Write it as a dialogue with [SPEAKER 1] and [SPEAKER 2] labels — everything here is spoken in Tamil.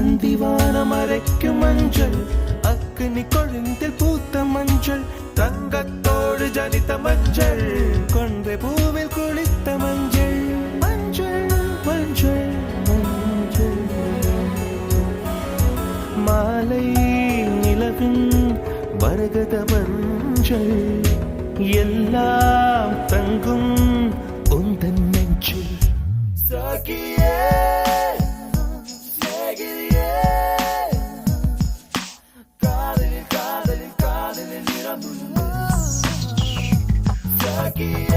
[SPEAKER 1] அந்திவானம் அரைக்கும் மஞ்சள், அக்னி கொழுந்தில் பூத்த மஞ்சள், தங்கத்தோடு ஜனித்த மஞ்சள், கொன்றை பூவில் குளித்த மஞ்சள், மஞ்சள் மஞ்சள் மஞ்சள். மாலை நிலவின் மரகத மஞ்சள், எல்லாம் தங்கும் உந்தன் நெஞ்சில். சகியே சகியே, காதலில் காதலில் காதலில் நிறமுள்ள சகியே.